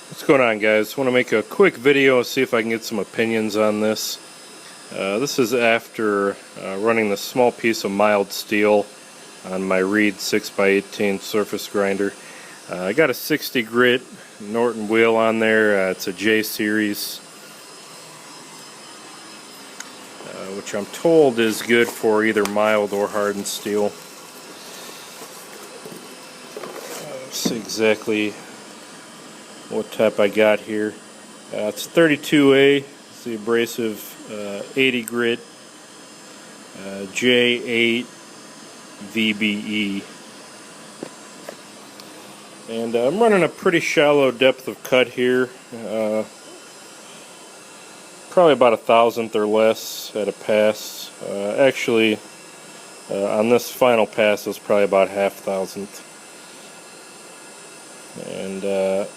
What's going on, guys? I want to make a quick video and see if I can get some opinions on this. This is after running this small piece of mild steel on my Reed 6x18 surface grinder. I got a 60 grit Norton wheel on there. It's a J series, which I'm told is good for either mild or hardened steel. Let's see exactly what type I got here. It's 32A. It's the abrasive 80 grit J8 VBE. And I'm running a pretty shallow depth of cut here. Probably about 1,000th or less at a pass. Actually, on this final pass, it was probably about 1/2,000th. And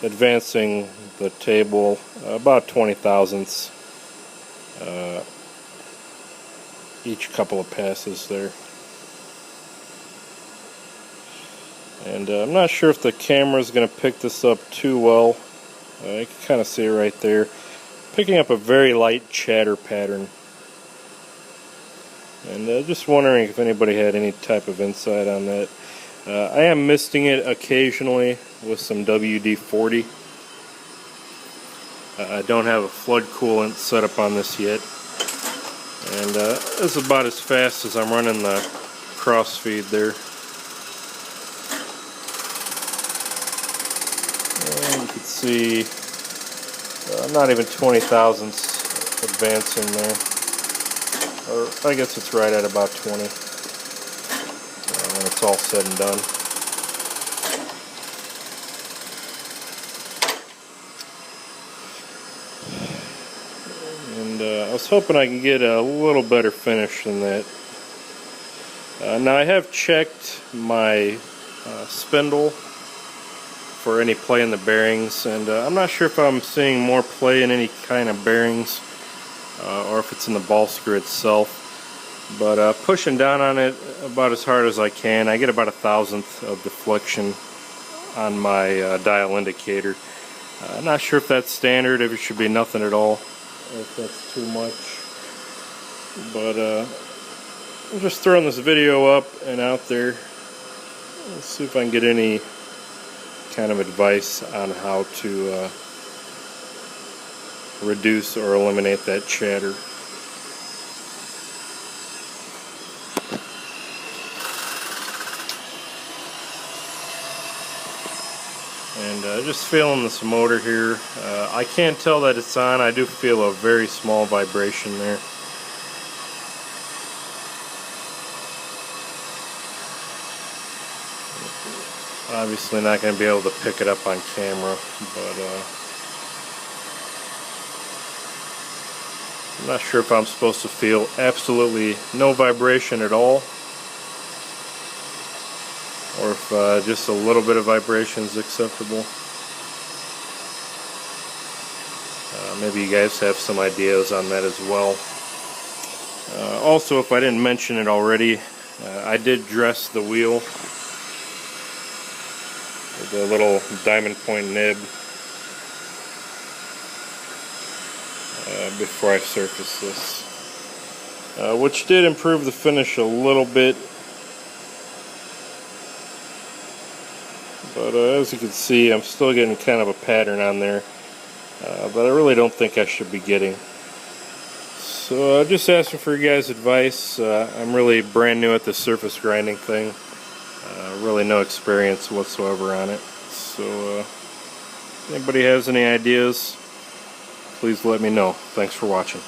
advancing the table about 20,000ths each couple of passes there. And I'm not sure if the camera is going to pick this up too well. You can kind of see it right there. Picking up a very light chatter pattern. And just wondering if anybody had any type of insight on that. I am misting it occasionally with some WD-40. I don't have a flood coolant set up on this yet. And this is about as fast as I'm running the cross feed there. And you can see not even 20,000ths advancing there. Or I guess it's right at about 20 when it's all said and done. And I was hoping I can get a little better finish than that. Now I have checked my spindle for any play in the bearings, and I'm not sure if I'm seeing more play in any kind of bearings or if it's in the ball screw itself. But pushing down on it about as hard as I can, I get about 1,000th of deflection on my dial indicator. Not sure if that's standard, if it should be nothing at all, or if that's too much. But I'm just throwing this video up and out there. Let's see if I can get any kind of advice on how to reduce or eliminate that chatter. And just feeling this motor here. I can't tell that it's on. I do feel a very small vibration there. Obviously not going to be able to pick it up on camera, but I'm not sure if I'm supposed to feel absolutely no vibration at all, or if just a little bit of vibration is acceptable. Maybe you guys have some ideas on that as well. Also, if I didn't mention it already, I did dress the wheel with a little diamond point nib before I surfaced this, which did improve the finish a little bit. But as you can see, I'm still getting kind of a pattern on there, but I really don't think I should be getting. So just asking for you guys' advice. I'm really brand new at the surface grinding thing. Really no experience whatsoever on it. So if anybody has any ideas, please let me know. Thanks for watching.